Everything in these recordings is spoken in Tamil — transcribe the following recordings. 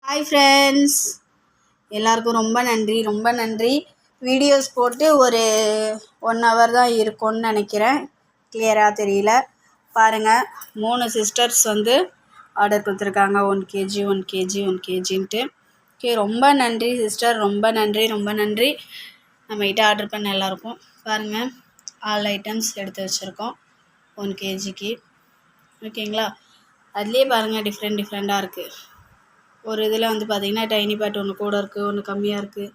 ஹாய் ஃப்ரெண்ட்ஸ், எல்லாருக்கும் ரொம்ப நன்றி. வீடியோஸ் போட்டு ஒரு 1 ஹவர் தான் இருக்கும்னு நினைக்கிறேன், கிளியராக தெரியல. பாருங்கள், 3 சிஸ்டர்ஸ் வந்து ஆர்டர் கொடுத்துருக்காங்க 1 kg 1 kg 1 kgன்ட்டு. ஓகே, ரொம்ப நன்றி சிஸ்டர், ரொம்ப நன்றி. நம்மகிட்ட ஆர்டர் பண்ண எல்லாருக்கும். பாருங்கள், ஆல் ஐட்டம்ஸ் எடுத்து வச்சுருக்கோம் 1 kgக்கு. ஓகேங்களா, அதுலேயே பாருங்கள் டிஃப்ரெண்ட்டாக இருக்குது. ஒரு இதில் வந்து பார்த்திங்கன்னா டைனி பேட் ஒன்று கூட இருக்குது, ஒன்று கம்மியாக இருக்குது.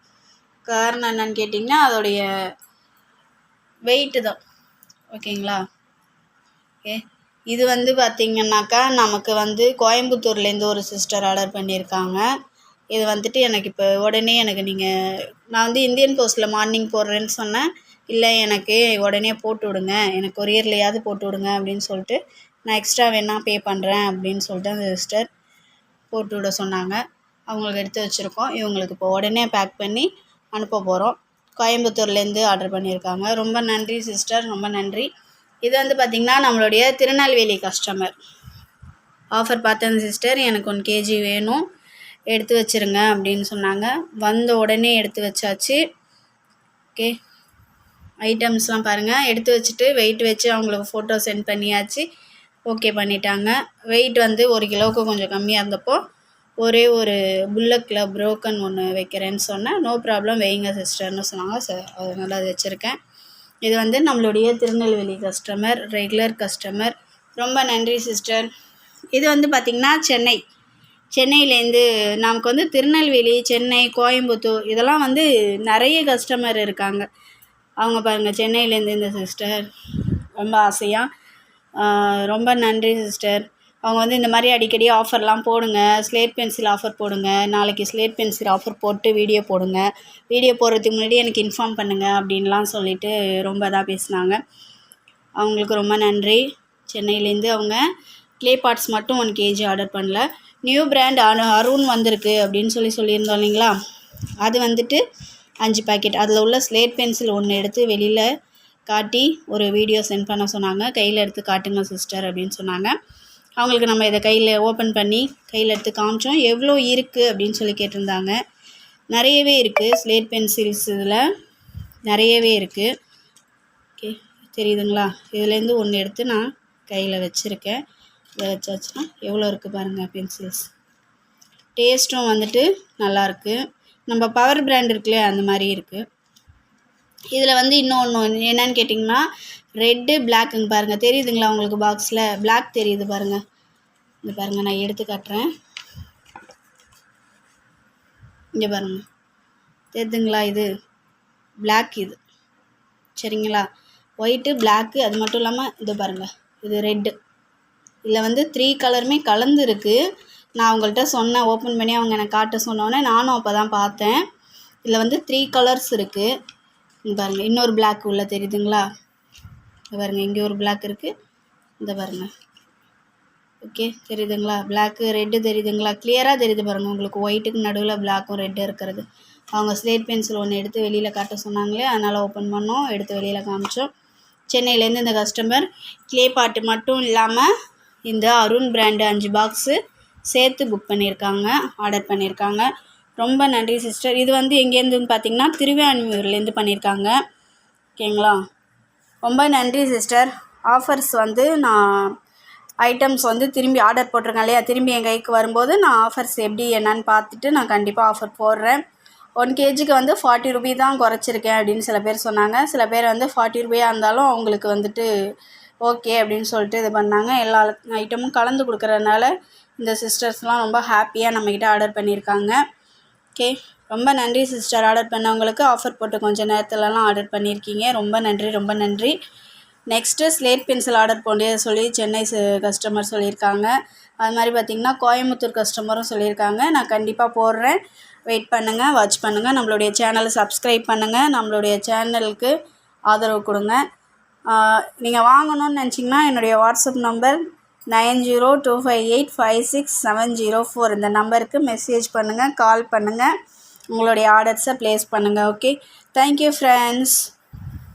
காரணம் என்னன்னு கேட்டிங்கன்னா அதோடைய வெயிட்டு தான். ஓகேங்களா, ஓகே. இது வந்து பார்த்திங்கன்னாக்கா நமக்கு வந்து கோயம்புத்தூர்லேருந்து ஒரு சிஸ்டர் ஆர்டர் பண்ணியிருக்காங்க. இது வந்துட்டு எனக்கு இப்போ உடனே நான் வந்து இந்தியன் போஸ்ட்டில் மார்னிங் போடுறேன்னு சொன்னேன். இல்லை, எனக்கு உடனே போட்டு விடுங்க, எனக்கு கொரியர்லையாவது போட்டு விடுங்க அப்படின்னு சொல்லிட்டு நான் எக்ஸ்ட்ரா வேணால் பே பண்ணுறேன் அப்படின்னு சொல்லிட்டு அந்த சிஸ்டர் போட்டு விட சொன்னாங்க. அவங்களுக்கு எடுத்து வச்சுருக்கோம். இவங்களுக்கு இப்போ உடனே பேக் பண்ணி அனுப்ப போகிறோம். கோயம்புத்தூர்லேருந்து ஆர்டர் பண்ணியிருக்காங்க. ரொம்ப நன்றி சிஸ்டர், ரொம்ப நன்றி. இது வந்து பார்த்திங்கன்னா நம்மளுடைய திருநெல்வேலி கஸ்டமர். ஆஃபர் பார்த்தேன் சிஸ்டர், எனக்கு 1 kg வேணும், எடுத்து வச்சுருங்க அப்படின்னு சொன்னாங்க. வந்த உடனே எடுத்து வச்சாச்சு. ஓகே, ஐட்டம்ஸ்லாம் பாருங்கள், எடுத்து வச்சுட்டு வெயிட் வச்சு அவங்களுக்கு ஃபோட்டோ சென்ட் பண்ணியாச்சு. ஓகே பண்ணிட்டாங்க. வெயிட் வந்து 1 கிலோவுக்கு கொஞ்சம் கம்மியாக இருந்தப்போ ஒரே ஒரு புல்லக்கில் ப்ரோக்கன் ஒன்று வைக்கிறேன்னு சொன்னேன். நோ ப்ராப்ளம், வைங்க சிஸ்டர்னு சொன்னாங்க. அதனால் அது வச்சுருக்கேன். இது வந்து நம்மளுடைய திருநெல்வேலி கஸ்டமர், ரெகுலர் கஸ்டமர். ரொம்ப நன்றி சிஸ்டர். இது வந்து பார்த்திங்கன்னா சென்னையிலேருந்து நமக்கு வந்து திருநெல்வேலி, சென்னை, கோயம்புத்தூர் இதெல்லாம் வந்து நிறைய கஸ்டமர் இருக்காங்க. அவங்க பாருங்கள், சென்னையிலேருந்து இந்த சிஸ்டர் ரொம்ப ஆசையாக. ரொம்ப நன்றி சிஸ்டர். அவங்க வந்து இந்த மாதிரி அடிக்கடி ஆஃபர்லாம் போடுங்க, ஸ்லேட் பென்சில் ஆஃபர் போடுங்க, நாளைக்கு ஸ்லேட் பென்சில் ஆஃபர் போட்டு வீடியோ போடுங்க, வீடியோ போடுறதுக்கு முன்னாடி எனக்கு இன்ஃபார்ம் பண்ணுங்கள் அப்படின்லாம் சொல்லிவிட்டு ரொம்ப இதாக பேசினாங்க. அவங்களுக்கு ரொம்ப நன்றி. சென்னையிலேருந்து அவங்க க்ளே பார்ட்ஸ் மட்டும் 1 kg ஆர்டர் பண்ணல. நியூ பிராண்ட் அருண் வந்திருக்கு அப்படின்னு சொல்லியிருந்தோம் இல்லைங்களா, அது வந்துட்டு 5 பேக்கெட். அதில் உள்ள ஸ்லேட் பென்சில் ஒன்று எடுத்து வெளியில் காட்டி ஒரு வீடியோ சென்ட் பண்ண சொன்னாங்க. கையில் எடுத்து காட்டுங்க சிஸ்டர் அப்படின்னு சொன்னாங்க. அவங்களுக்கு நம்ம இதை கையில் ஓப்பன் பண்ணி கையில் எடுத்து காமிச்சோம். எவ்வளோ இருக்குது அப்படின்னு சொல்லி கேட்டிருந்தாங்க. நிறையவே இருக்குது ஸ்லேட் பென்சில்ஸ், இதில் நிறையவே இருக்குது. ஓகே, தெரியுதுங்களா, இதுலேருந்து ஒன்று எடுத்து நான் கையில் வச்சுருக்கேன். இதை வச்சாச்சுன்னா எவ்வளோ இருக்குது பாருங்கள் பென்சில்ஸ். டேஸ்ட்டும் வந்துட்டு நல்லாயிருக்கு. நம்ம பவர் பிராண்ட் இருக்குல்லையே, அந்த மாதிரி இருக்குது. இதில் வந்து இன்னொன்று என்னன்னு கேட்டிங்கன்னா, ரெட்டு பிளாக்குங்க பாருங்கள், தெரியுதுங்களா உங்களுக்கு பாக்ஸில் பிளாக் தெரியுது பாருங்கள். இந்த பாருங்கள், நான் எடுத்து காட்டுறேன். இங்கே பாருங்கள், தெரியுதுங்களா, இது பிளாக், இது சரிங்களா. ஒயிட்டு, பிளாக்கு, அது மட்டும் இல்லாமல் இது பாருங்கள், இது ரெட்டு. இதில் வந்து 3 கலருமே கலந்து இருக்குது. நான் அவங்கள்ட்ட சொன்னேன், ஓப்பன் பண்ணி அவங்க எனக்கு காட்ட சொன்னோன்னே நானும் அப்போ தான் பார்த்தேன். இதில் வந்து 3 கலர்ஸ் இருக்குது. இங்கே பாருங்கள், இன்னொரு பிளாக் உள்ள தெரியுதுங்களா, இங்கே பாருங்கள், இங்கே ஒரு பிளாக் இருக்குது, இந்த பாருங்கள். ஓகே, தெரியுதுங்களா, பிளாக்கு ரெட்டு தெரியுதுங்களா, கிளியராக தெரியுது பாருங்கள் உங்களுக்கு. ஒயிட்டுக்கு நடுவில் பிளாக்கும் ரெட்டும் இருக்கிறது. அவங்க ஸ்லேட் பென்சில் ஒன்று எடுத்து வெளியில் காட்ட சொன்னாங்களே, அதனால் ஓப்பன் பண்ணோம், எடுத்து வெளியில் காமிச்சோம். சென்னையிலேருந்து இந்த கஸ்டமர் க்ளே பாட்டு மட்டும் இல்லாமல் இந்த அருண் பிராண்டு 5 பாக்ஸு சேர்த்து புக் பண்ணியிருக்காங்க, ஆர்டர் பண்ணியிருக்காங்க. ரொம்ப நன்றி சிஸ்டர். இது வந்து எங்கேருந்துன்னு பார்த்திங்கன்னா திருவான்மியூர்லேருந்து பண்ணியிருக்காங்க. ஓகேங்களா, ரொம்ப நன்றி சிஸ்டர். ஆஃபர்ஸ் வந்து நான் ஐட்டம்ஸ் வந்து திரும்பி ஆர்டர் போட்டிருக்கேன் இல்லையா, திரும்பி என் கைக்கு வரும்போது நான் ஆஃபர்ஸ் எப்படி என்னன்னு பார்த்துட்டு நான் கண்டிப்பாக ஆஃபர் போடுறேன். 1 kgக்கு வந்து 40 ரூபி தான் குறைச்சிருக்கேன் அப்படின்னு சில பேர் சொன்னாங்க. சில பேர் வந்து 40 ரூபாயாக இருந்தாலும் அவங்களுக்கு வந்துட்டு ஓகே அப்படின்னு சொல்லிட்டு இது பண்ணாங்க. எல்லா ஐட்டமும் கலந்து கொடுக்குறதுனால இந்த சிஸ்டர்ஸ்லாம் ரொம்ப ஹாப்பியாக நம்மக்கிட்ட ஆர்டர் பண்ணியிருக்காங்க. ஓகே, ரொம்ப நன்றி சிஸ்டர். ஆர்டர் பண்ணவங்களுக்கு ஆஃபர் போட்டு கொஞ்சம் நேரத்துலலாம் ஆர்டர் பண்ணியிருக்கீங்க. ரொம்ப நன்றி. நெக்ஸ்ட்டு ஸ்லேட் பென்சில் ஆர்டர் பண்ணி சொல்லி சென்னை கஸ்டமர் சொல்லியிருக்காங்க. அது மாதிரி பார்த்திங்கன்னா கோயம்புத்தூர் கஸ்டமரும் சொல்லியிருக்காங்க. நான் கண்டிப்பாக போடுறேன், வெயிட் பண்ணுங்கள், வாட்ச் பண்ணுங்கள். நம்மளுடைய சேனலை சப்ஸ்கிரைப் பண்ணுங்கள், நம்மளுடைய சேனலுக்கு ஆதரவு கொடுங்க. நீங்கள் வாங்கணும்னு நினச்சிங்கன்னா என்னுடைய வாட்ஸ்அப் நம்பர் 9025856704 இந்த நம்பருக்கு மெசேஜ் பண்ணுங்கள், கால் பண்ணுங்கள், உங்களுடைய ஆர்டர்ஸை ப்ளேஸ் பண்ணுங்கள். Okay, thank you friends.